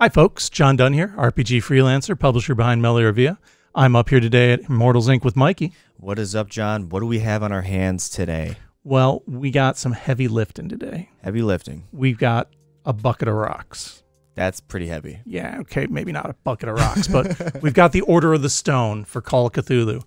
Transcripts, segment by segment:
Hi folks, John Dunn here, RPG freelancer, publisher behind Melee Via. I'm up here today at Immortals Inc. with Mikey. What is up, John? What do we have on our hands today? Well, we got some heavy lifting today. Heavy lifting. We've got a bucket of rocks. That's pretty heavy. Yeah, okay, maybe not a bucket of rocks, but we've got the Order of the Stone for Call of Cthulhu.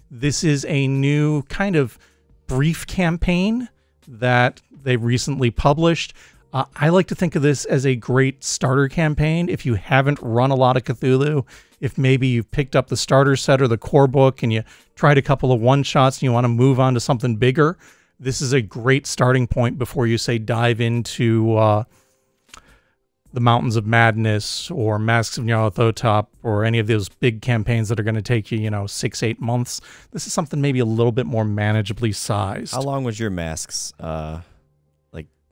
This is a new kind of brief campaign that they recently published. I like to think of this as a great starter campaign. If you haven't run a lot of Cthulhu, if maybe you've picked up the starter set or the core book and you tried a couple of one-shots and you want to move on to something bigger, this is a great starting point before you, say, dive into the Mountains of Madness or Masks of Nyarlathotep or any of those big campaigns that are going to take you, 6-8 months. This is something maybe a little bit more manageably sized. How long was your masks? How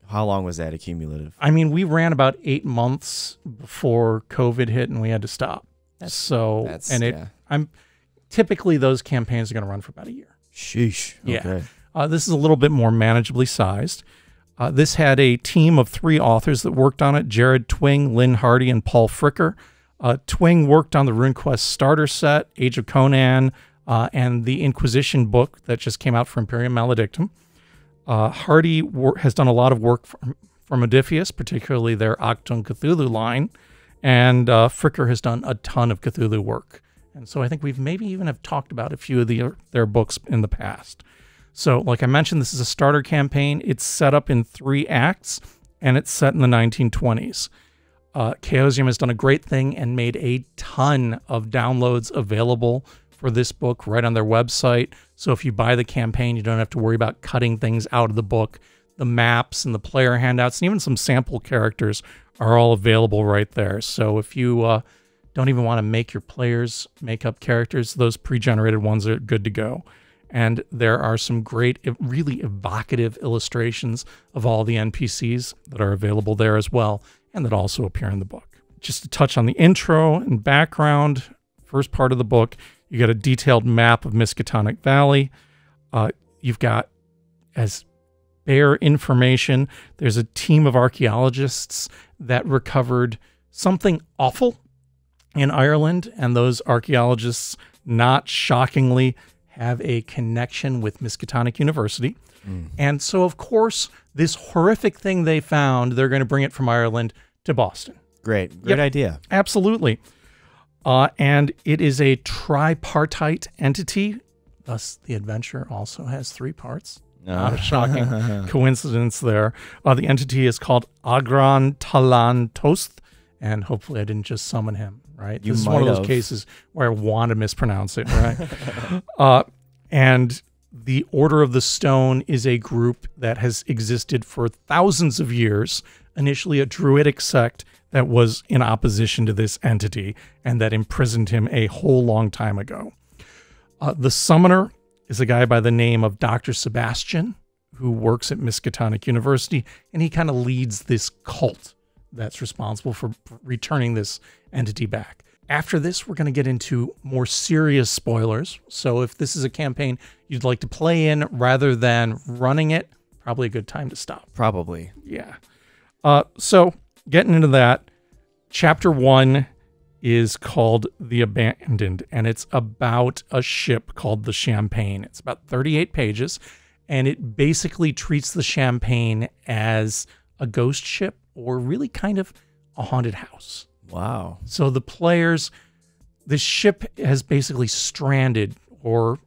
long was that accumulative? I mean, we ran about 8 months before COVID hit and we had to stop. I'm typically those campaigns are going to run for about a year. Sheesh. Okay. Yeah. This is a little bit more manageably sized. This had a team of 3 authors that worked on it: Jared Twing, Lynn Hardy, and Paul Fricker. Twing worked on the RuneQuest starter set, Age of Conan, and the Inquisition book that just came out for Imperium Maledictum. Hardy has done a lot of work for Modiphius, particularly their Achtung Cthulhu line, and Fricker has done a ton of Cthulhu work. And so I think we've maybe even have talked about a few of their books in the past. So like I mentioned, this is a starter campaign. It's set up in 3 acts, and it's set in the 1920s. Chaosium has done a great thing and made a ton of downloads available for this book right on their website. So if you buy the campaign, you don't have to worry about cutting things out of the book. The maps and the player handouts and even some sample characters are all available right there. So if you don't even want to make your players make up characters, those pre-generated ones are good to go. And there are some great, really evocative illustrations of all the NPCs that are available there as well, and that also appear in the book. Just to touch on the intro and background, first part of the book, you got a detailed map of Miskatonic Valley. You've got, as bare information, there's a team of archaeologists that recovered something awful in Ireland, and those archaeologists, not shockingly, have a connection with Miskatonic University. And so, of course, this horrific thing they found, they're going to bring it from Ireland to Boston. Great idea. Absolutely. And it is a tripartite entity. Thus, the adventure also has 3 parts. Not a shocking coincidence there. The entity is called Agran Talan Tost, and hopefully I didn't just summon him, right? This is one of those cases where I want to mispronounce it, right? And the Order of the Stone is a group that has existed for thousands of years, initially a druidic sect that was in opposition to this entity and that imprisoned him a whole long time ago. The summoner is a guy by the name of Dr. Sebastian, who works at Miskatonic University, and he kind of leads this cult that's responsible for returning this entity back. After this, we're going to get into more serious spoilers. So if this is a campaign you'd like to play in rather than running it, probably a good time to stop. Probably. Yeah. So getting into that, chapter 1 is called The Abandoned, and it's about a ship called the Champagne. It's about 38 pages, and it basically treats the Champagne as a ghost ship or really kind of a haunted house. Wow. So the players, the ship has basically stranded or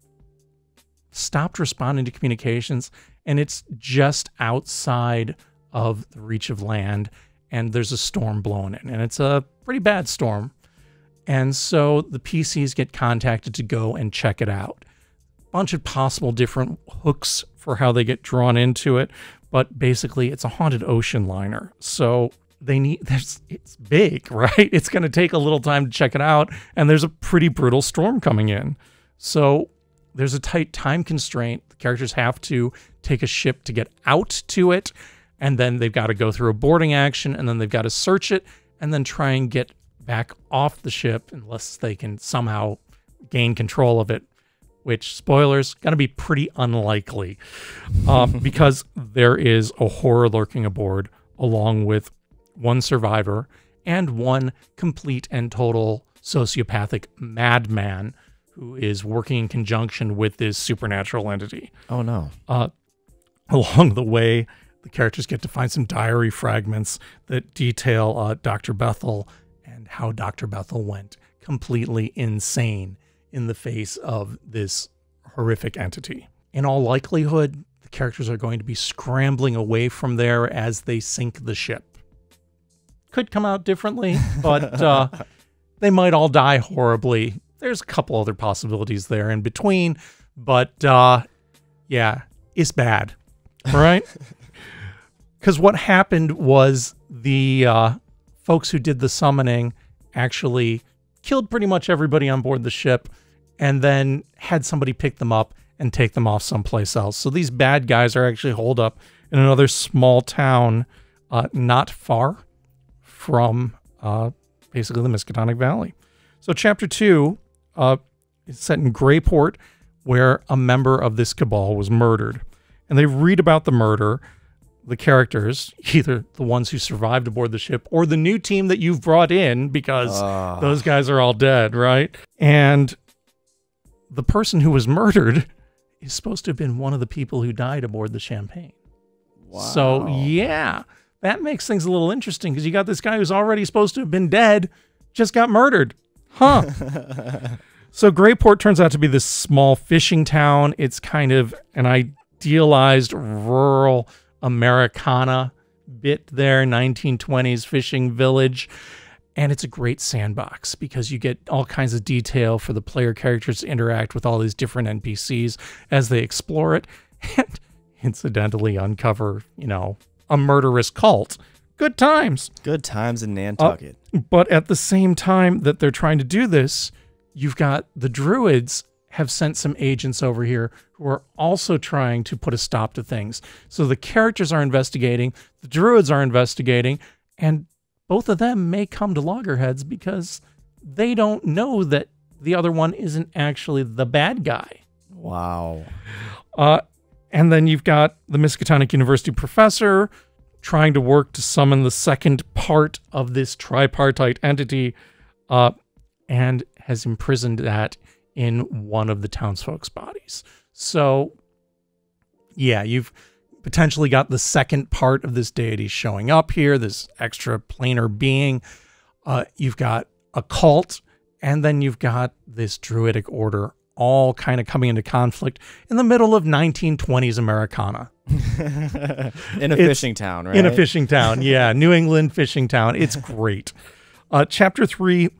stopped responding to communications, and it's just outside of the reach of land, and there's a storm blowing in, and it's a pretty bad storm. And so the PCs get contacted to go and check it out. Bunch of possible different hooks for how they get drawn into it, but basically it's a haunted ocean liner. So it's big, right? It's going to take a little time to check it out, and there's a pretty brutal storm coming in. So there's a tight time constraint. The characters have to take a ship to get out to it, and then they've got to go through a boarding action, and then they've got to search it, and then try and get back off the ship unless they can somehow gain control of it which, spoilers, going to be pretty unlikely because there is a horror lurking aboard, along with one survivor and one complete and total sociopathic madman who is working in conjunction with this supernatural entity. Oh, no. Along the way, the characters get to find some diary fragments that detail Dr. Bethel and how Dr. Bethel went completely insane in the face of this horrific entity. In all likelihood, the characters are going to be scrambling away from there as they sink the ship. Could come out differently, but they might all die horribly. There's a couple other possibilities there in between, but yeah, it's bad, right? Because what happened was the folks who did the summoning actually killed pretty much everybody on board the ship and then had somebody pick them up and take them off someplace else. So these bad guys are actually holed up in another small town not far from basically the Miskatonic Valley. So chapter 2 is set in Greyport, where a member of this cabal was murdered. And they read about the murder. The characters, either the ones who survived aboard the ship or the new team that you've brought in, because those guys are all dead, right? And the person who was murdered is supposed to have been one of the people who died aboard the Champagne. Wow. So, yeah, that makes things a little interesting because you got this guy who's already supposed to have been dead, just got murdered. Huh. So Greyport turns out to be this small fishing town. It's kind of an idealized rural Americana bit there, 1920s fishing village. And it's a great sandbox because you get all kinds of detail for the player characters to interact with all these different NPCs as they explore it and incidentally uncover, you know, a murderous cult. Good times. Good times in Nantucket. But at the same time that they're trying to do this, you've got the Druids have sent some agents over here who are also trying to put a stop to things. So the characters are investigating, the Druids are investigating, and both of them may come to loggerheads because they don't know that the other one isn't actually the bad guy. Wow. And then you've got the Miskatonic University professor trying to work to summon the second part of this tripartite entity and has imprisoned that in one of the townsfolk's bodies. So, yeah, you've potentially got the second part of this deity showing up here, this extra planar being. You've got a cult, and then you've got this druidic order all kind of coming into conflict in the middle of 1920s Americana. In a fishing town, right? In a fishing town, yeah. New England fishing town. It's great. Chapter 3,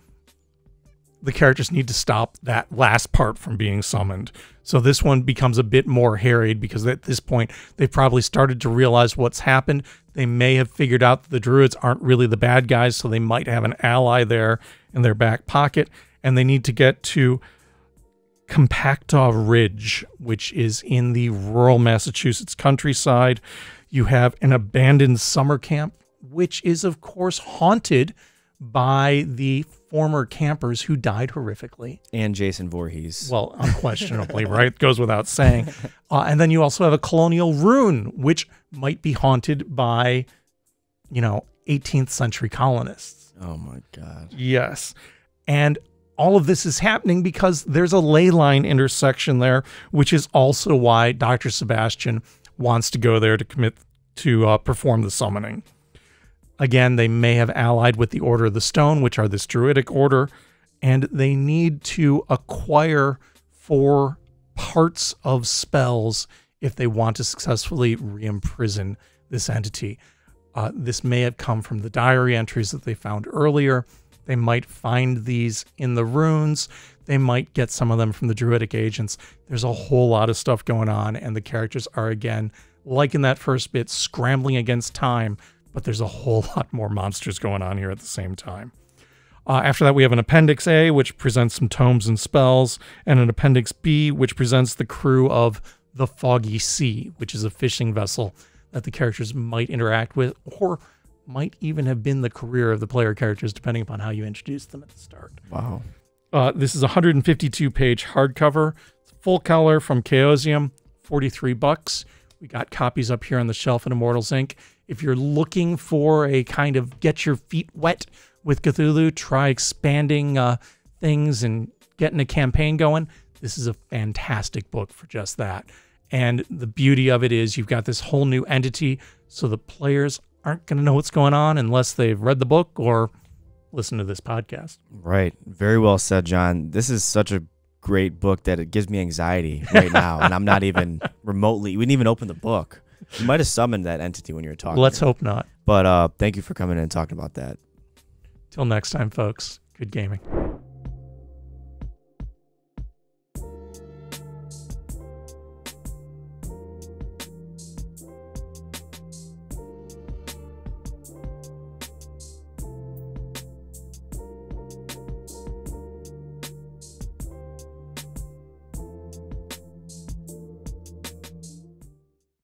the characters need to stop that last part from being summoned. So this one becomes a bit more harried because at this point, they've probably started to realize what's happened. They may have figured out that the Druids aren't really the bad guys, so they might have an ally there in their back pocket, and they need to get to Compactaw Ridge, which is in the rural Massachusetts countryside. You have an abandoned summer camp, which is, of course, haunted by the former campers who died horrifically. And Jason Voorhees. Well, unquestionably, right? Goes without saying. And then you also have a colonial ruin, which might be haunted by, 18th century colonists. Oh, my God. Yes. And all of this is happening because there's a ley line intersection there, which is also why Dr. Sebastian wants to go there to perform the summoning. Again, they may have allied with the Order of the Stone, which are this druidic order, and they need to acquire 4 parts of spells if they want to successfully re-imprison this entity. This may have come from the diary entries that they found earlier. They might find these in the runes. They might get some of them from the druidic agents. There's a whole lot of stuff going on, and the characters are, again, like in that first bit, scrambling against time, but there's a whole lot more monsters going on here at the same time. After that, we have an Appendix A, which presents some tomes and spells, and an Appendix B, which presents the crew of the Foggy Sea, which is a fishing vessel that the characters might interact with, or might even have been the career of the player characters, depending upon how you introduce them at the start. Wow. This is a 152-page hardcover. It's full color from Chaosium, $43. We got copies up here on the shelf at Immortals Inc. If you're looking for a kind of get your feet wet with Cthulhu, try expanding things and getting a campaign going, this is a fantastic book for just that. And the beauty of it is you've got this whole new entity, so the players aren't going to know what's going on unless they've read the book or listen to this podcast. Right. Very well said, John. This is such a great book that it gives me anxiety right now, and I'm not even remotely, we didn't even open the book. You might have summoned that entity when you were talking. Let's hope not. But thank you for coming in and talking about that. Till next time, folks. Good gaming.